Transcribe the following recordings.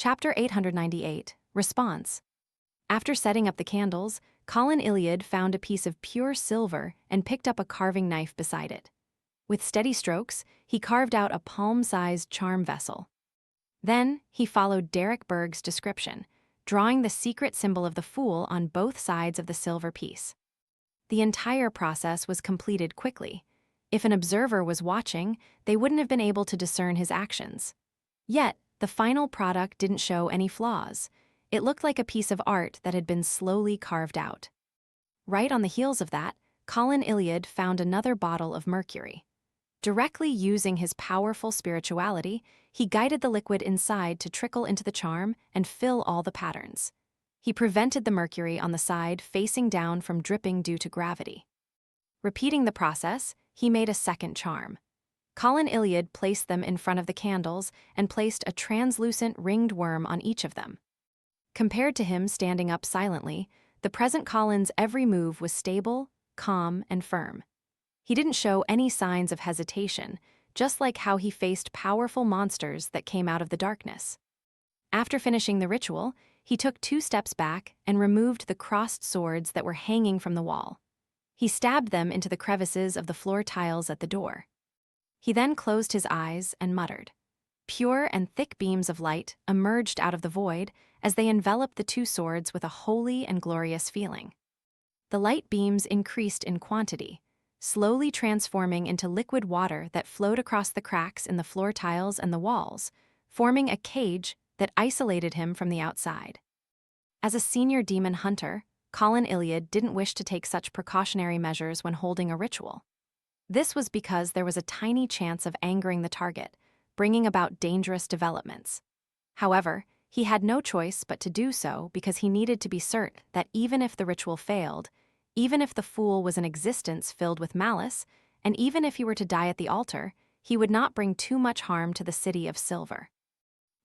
Chapter 898, Response. After setting up the candles, Colin Iliad found a piece of pure silver and picked up a carving knife beside it. With steady strokes, he carved out a palm-sized charm vessel. Then, he followed Derek Berg's description, drawing the secret symbol of the Fool on both sides of the silver piece. The entire process was completed quickly. If an observer was watching, they wouldn't have been able to discern his actions. Yet, the final product didn't show any flaws. It looked like a piece of art that had been slowly carved out. Right on the heels of that, Colin Iliad found another bottle of mercury. Directly using his powerful spirituality, he guided the liquid inside to trickle into the charm and fill all the patterns. He prevented the mercury on the side facing down from dripping due to gravity. Repeating the process, he made a second charm. Colin Iliad placed them in front of the candles and placed a translucent ringed worm on each of them. Compared to him standing up silently, the present Colin's every move was stable, calm, and firm. He didn't show any signs of hesitation, just like how he faced powerful monsters that came out of the darkness. After finishing the ritual, he took 2 steps back and removed the crossed swords that were hanging from the wall. He stabbed them into the crevices of the floor tiles at the door. He then closed his eyes and muttered. Pure and thick beams of light emerged out of the void as they enveloped the 2 swords with a holy and glorious feeling. The light beams increased in quantity, slowly transforming into liquid water that flowed across the cracks in the floor tiles and the walls, forming a cage that isolated him from the outside. As a senior demon hunter, Colin Iliad didn't wish to take such precautionary measures when holding a ritual. This was because there was a tiny chance of angering the target, bringing about dangerous developments. However, he had no choice but to do so because he needed to be certain that even if the ritual failed, even if the Fool was an existence filled with malice, and even if he were to die at the altar, he would not bring too much harm to the City of Silver.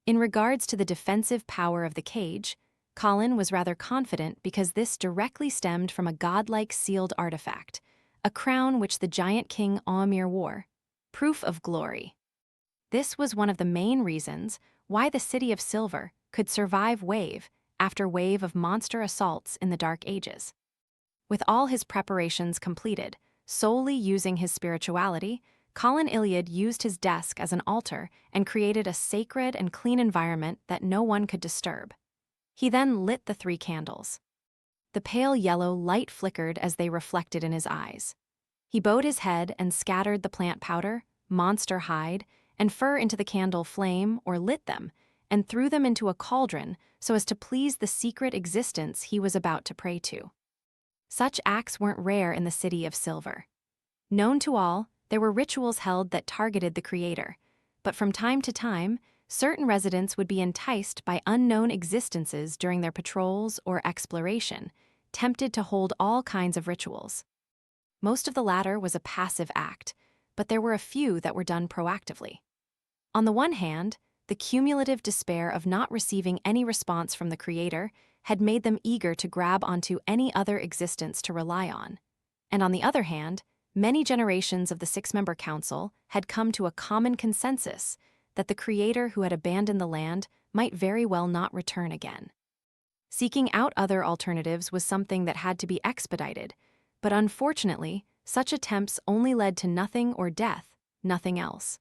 In regards to the defensive power of the cage, Colin was rather confident because this directly stemmed from a godlike sealed artifact, a crown which the giant king Aumir wore, proof of glory. This was one of the main reasons why the City of Silver could survive wave after wave of monster assaults in the Dark Ages. With all his preparations completed, solely using his spirituality, Colin Iliad used his desk as an altar and created a sacred and clean environment that no one could disturb. He then lit the 3 candles. The pale yellow light flickered as they reflected in his eyes. He bowed his head and scattered the plant powder, monster hide, and fur into the candle flame or lit them, and threw them into a cauldron so as to please the secret existence he was about to pray to. Such acts weren't rare in the City of Silver. Known to all, there were rituals held that targeted the creator, but from time to time, certain residents would be enticed by unknown existences during their patrols or exploration, tempted to hold all kinds of rituals. Most of the latter was a passive act, but there were a few that were done proactively. On the one hand, the cumulative despair of not receiving any response from the creator had made them eager to grab onto any other existence to rely on. And on the other hand, many generations of the 6-member council had come to a common consensus that the creator who had abandoned the land might very well not return again. Seeking out other alternatives was something that had to be expedited, but unfortunately, such attempts only led to nothing or death, nothing else.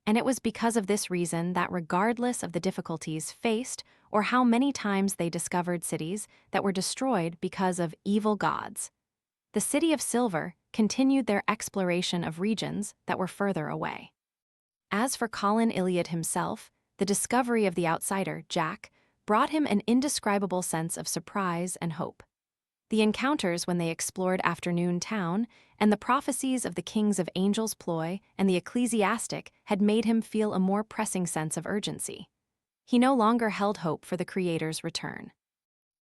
And it was because of this reason that regardless of the difficulties faced or how many times they discovered cities that were destroyed because of evil gods, the City of Silver continued their exploration of regions that were further away. As for Colin Iliad himself, the discovery of the outsider, Jack, brought him an indescribable sense of surprise and hope. The encounters when they explored Afternoon Town and the prophecies of the kings of Angel's Ploy and the ecclesiastic had made him feel a more pressing sense of urgency. He no longer held hope for the creator's return.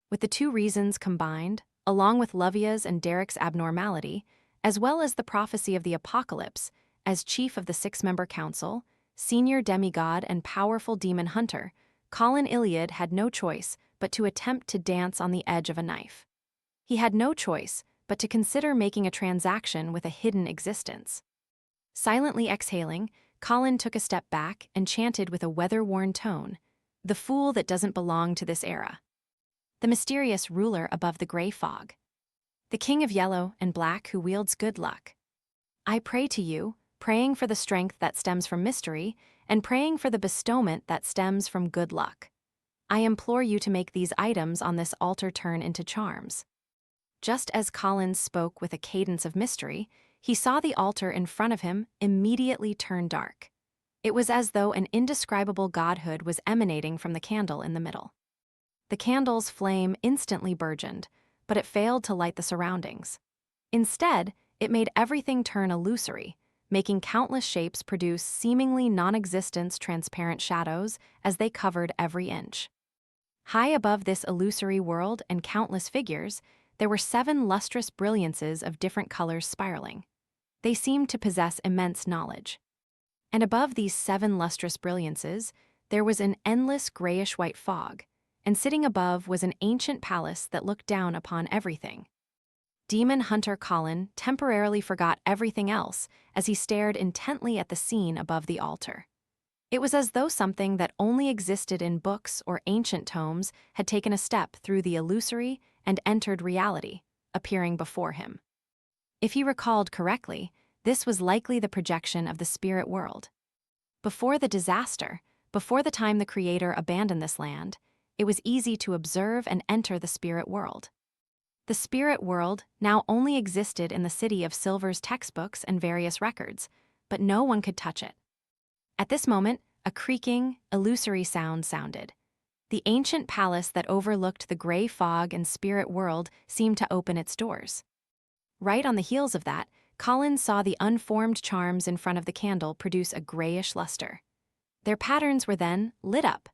With the 2 reasons combined, along with Lovia's and Derek's abnormality, as well as the prophecy of the apocalypse, as chief of the 6-member council, senior demigod and powerful demon hunter, Colin Iliad had no choice but to attempt to dance on the edge of a knife. He had no choice but to consider making a transaction with a hidden existence. Silently exhaling, Colin took a step back and chanted with a weather-worn tone, The fool that doesn't belong to this era. The mysterious ruler above the gray fog. The king of yellow and black who wields good luck. I pray to you, praying for the strength that stems from mystery, and praying for the bestowment that stems from good luck. I implore you to make these items on this altar turn into charms. Just as Collins spoke with a cadence of mystery, he saw the altar in front of him immediately turn dark. It was as though an indescribable godhood was emanating from the candle in the middle. The candle's flame instantly burgeoned, but it failed to light the surroundings. Instead, it made everything turn illusory, making countless shapes produce seemingly non-existent transparent shadows as they covered every inch. High above this illusory world and countless figures, there were 7 lustrous brilliances of different colors spiraling. They seemed to possess immense knowledge. And above these 7 lustrous brilliances, there was an endless grayish-white fog, and sitting above was an ancient palace that looked down upon everything. Demon Hunter Colin temporarily forgot everything else as he stared intently at the scene above the altar. It was as though something that only existed in books or ancient tomes had taken a step through the illusory and entered reality, appearing before him. If he recalled correctly, this was likely the projection of the spirit world. Before the disaster, before the time the Creator abandoned this land, it was easy to observe and enter the spirit world. The spirit world now only existed in the City of Silver's textbooks and various records, but no one could touch it. At this moment, a creaking, illusory sound sounded. The ancient palace that overlooked the gray fog and spirit world seemed to open its doors. Right on the heels of that, Collins saw the unformed charms in front of the candle produce a grayish luster. Their patterns were then lit up,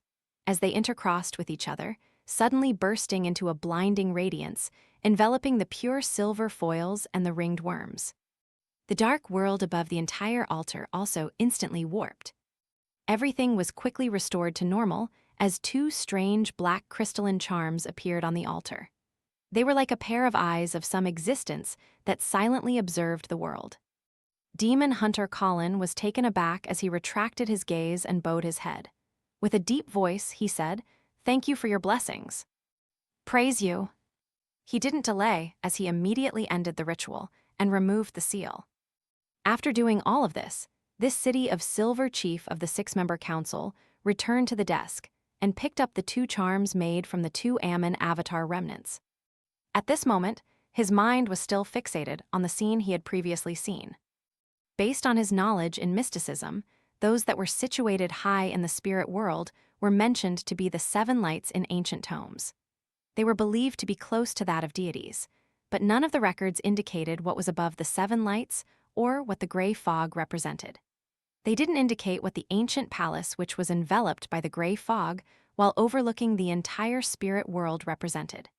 as they intercrossed with each other, suddenly bursting into a blinding radiance, enveloping the pure silver foils and the ringed worms. The dark world above the entire altar also instantly warped. Everything was quickly restored to normal as 2 strange black crystalline charms appeared on the altar. They were like a pair of eyes of some existence that silently observed the world. Demon Hunter Colin was taken aback as he retracted his gaze and bowed his head. With a deep voice, he said, "Thank you for your blessings." "Praise you." He didn't delay as he immediately ended the ritual and removed the seal. After doing all of this City of Silver chief of the 6-member council returned to the desk and picked up the 2 charms made from the 2 Ammon avatar remnants. At this moment, his mind was still fixated on the scene he had previously seen. Based on his knowledge in mysticism, those that were situated high in the spirit world were mentioned to be the 7 lights in ancient tomes. They were believed to be close to that of deities, but none of the records indicated what was above the 7 lights or what the gray fog represented. They didn't indicate what the ancient palace which was enveloped by the gray fog while overlooking the entire spirit world represented.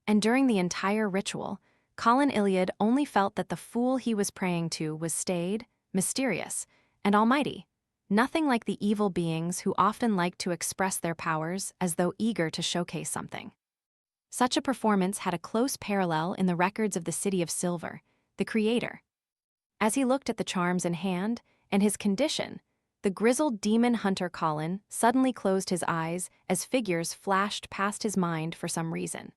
And during the entire ritual, Colin Iliad only felt that the fool he was praying to was staid, mysterious, and almighty, nothing like the evil beings who often like to express their powers as though eager to showcase something. Such a performance had a close parallel in the records of the City of Silver, the Creator. As he looked at the charms in hand and his condition, the grizzled demon hunter Colin suddenly closed his eyes as figures flashed past his mind for some reason.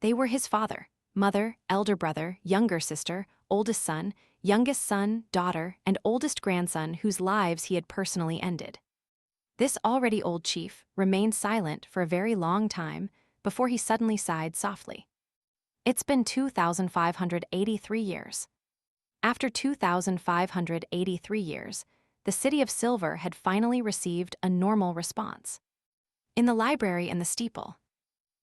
They were his father, mother, elder brother, younger sister, oldest son, youngest son, daughter, and oldest grandson whose lives he had personally ended. This already old chief remained silent for a very long time before he suddenly sighed softly. It's been 2,583 years. After 2,583 years, the City of Silver had finally received a normal response. In the library and the steeple,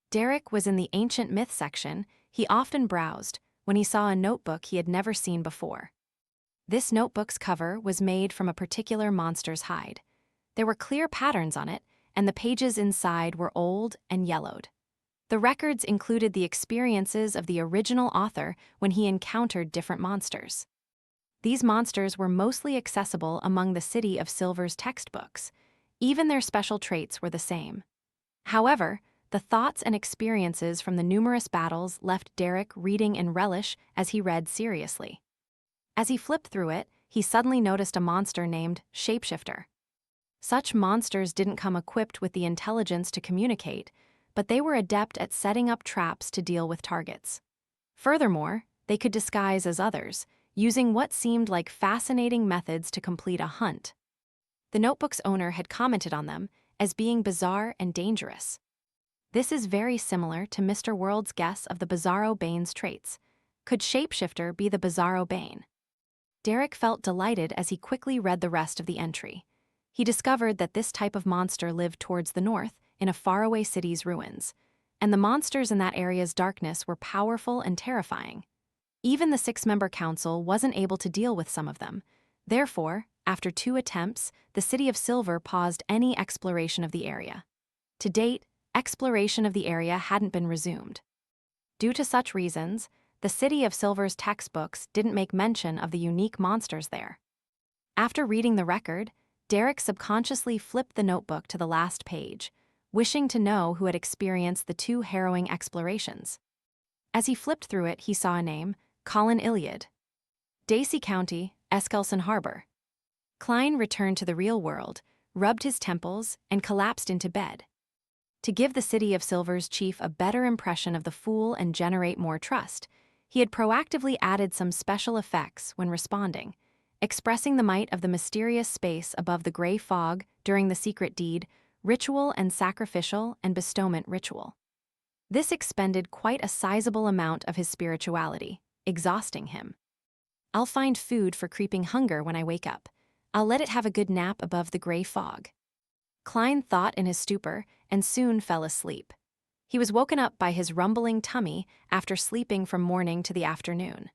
Derek was in the ancient myth section. He often browsed when he saw a notebook he had never seen before. This notebook's cover was made from a particular monster's hide. There were clear patterns on it, and the pages inside were old and yellowed. The records included the experiences of the original author when he encountered different monsters. These monsters were mostly accessible among the City of Silver's textbooks. Even their special traits were the same. However, the thoughts and experiences from the numerous battles left Derek reading in relish as he read seriously. As he flipped through it, he suddenly noticed a monster named Shapeshifter. Such monsters didn't come equipped with the intelligence to communicate, but they were adept at setting up traps to deal with targets. Furthermore, they could disguise as others, using what seemed like fascinating methods to complete a hunt. The notebook's owner had commented on them as being bizarre and dangerous. This is very similar to Mr. World's guess of the Bizarro Bane's traits. Could Shapeshifter be the Bizarro Bane? Derek felt delighted as he quickly read the rest of the entry. He discovered that this type of monster lived towards the north, in a faraway city's ruins, and the monsters in that area's darkness were powerful and terrifying. Even the 6-member council wasn't able to deal with some of them. Therefore, after 2 attempts, the City of Silver paused any exploration of the area. To date, exploration of the area hadn't been resumed. Due to such reasons, the City of Silver's textbooks didn't make mention of the unique monsters there. After reading the record, Derek subconsciously flipped the notebook to the last page, wishing to know who had experienced the 2 harrowing explorations. As he flipped through it, he saw a name, Colin Iliad. Dacey County, Eskelson Harbor. Klein returned to the real world, rubbed his temples, and collapsed into bed. To give the City of Silver's chief a better impression of the fool and generate more trust, he had proactively added some special effects when responding, expressing the might of the mysterious space above the gray fog during the secret deed, ritual and sacrificial and bestowment ritual. This expended quite a sizable amount of his spirituality, exhausting him. I'll find food for creeping hunger when I wake up. I'll let it have a good nap above the gray fog. Klein thought in his stupor and soon fell asleep. He was woken up by his rumbling tummy after sleeping from morning to the afternoon.